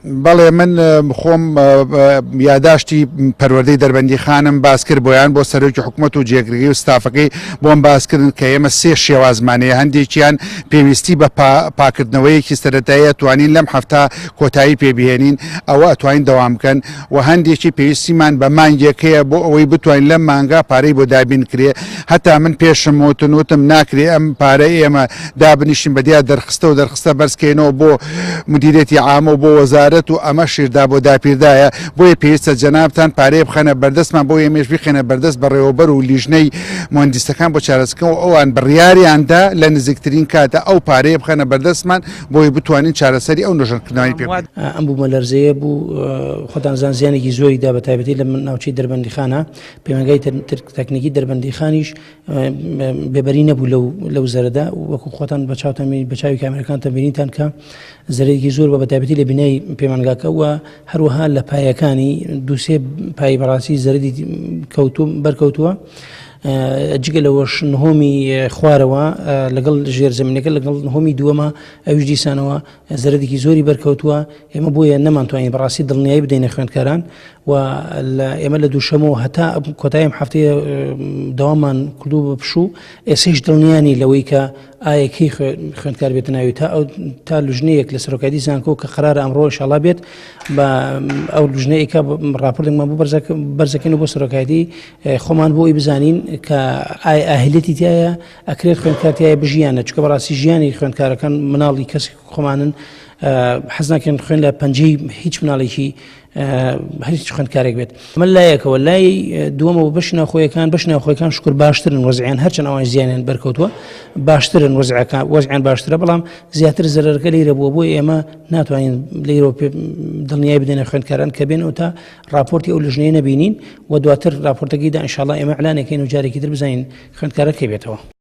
بەڵێ من خۆم یاداشتی پەروەردەی دەربەندیخانم باس کرد بۆیان بۆ سەرۆکی حکوومەت و جێگرگەی و ستافەکەی بۆم باسکردن کە ئێمە سێ شێوازمانەیە هەندێکیان پێویستی بە پاکردنەوەیەکی سەرەتاییە توانین لەم هەفتە کۆتایی پێبهێنین ئەوە ئەتوانین دەوام بکەن و هەندێکی پێویستیمان بە مانگێکەیە بۆ ئەوەی بتوانین لەم مانگا پارەی بۆ دابین کرێ هەتا من پێشم وتم ناکرێ ئەم پارەی ئێمە دابنیشین بەدیا دەرخستە بەرزکەینەوە بۆ مدیرێتی عامە و بۆ وەزارەت و ئەمە شیردا بۆ داپیردایە بۆیە پێویستە جەنابتان پارەیە بخەنە بەردەستمان بۆ ئێمەش بخێنە بەردەست بە ڕێوەبەر و لیژنەی مهندسەکان بۆ چارەسەکەن و ئەوان بڕیاریاندا لە نزیکترین کاتە ئەو پارەیە بخەنە بەردەستمان بۆی بتوانین چارەسەری ئەو نوێژەکردنەوەی پێ بکەین. ئەم بوومە لەرزەیە بوو خۆتانزان زیانێکی زۆری دا بە تایبەتی لە ناوچەی دەربەندیخانە پەیمانگای تەکنیکی دەربەندیخانیش بێبەری نەبوو لەو زەرەدا وەکو خۆتان بە چاوی کامێرەکانتان بینیتان کە زەرێکی زۆر بە بەتایبەتی لە بینایی پەیمانگاکە و هەروەها لە پایەکانی دووسێ پای بەڕاستی زەرەری بەرکەوتووە جگە لەوەش نهۆمی خوارەوە لەگەڵ ژێرزەمینەکە لەگەڵ نهۆمی دووەمە ئەویش دیسانەوە زەرەرێکی زۆری بەرکەوتووە ئێمە بۆیە نەمانتوانین بەڕاستی دڵنیایی بدەینە خوێندکاران و ئێمە لە دووشەمەوە هەتا کۆتاییم هەفتەیە دەوامان کردو بە پشوو ئێسش دڵنیانی لەوەی کە ئایەکی خوێندکار بێتە ناوی تا لوژنەیەک لە سەرۆکاتی زانکۆ کە قەرارە ئەمڕۆ ئینشاڵڵا بێت بە ئەو لوژنەیەکە ڕاپۆرتێکمان بۆ بەرزەکەین و بۆ سەرۆکاتی خۆمان بۆی بزانین کە ئاهلێتی تایە ئەکرێت خوێندکارتیایە بژیانە چکە بەڕاستی ژیانی خوێندکارەکان مناڵی کەسی خۆمانن حەز ناکەن خوێن لە پەنجەی هیچ مناڵێکی هیچ خوێندکارێک بێت من لایەکەوە لای دووەمەوە بەشی ناوخۆیەکان شکر باشترن وەزعیان هەرچەند ئەوان زیانیان بەرکەوتووە باشترن وەزعیان باشترە بەڵام زیاتر زەرەرەکە لێرە بووە بۆی ئێمە ناتوانین لێرەوە دڵنیای بدەینە خوێندکاران کە بێنەوە تا راپۆرتی ئەو لژنەیە نەبینین و دواتر راپۆرتەکەیدا ئینشاڵڵا ئێمە ئەعلانێکەین و جارێکی تر بزانین خوێندکارە کەی بێتەوە.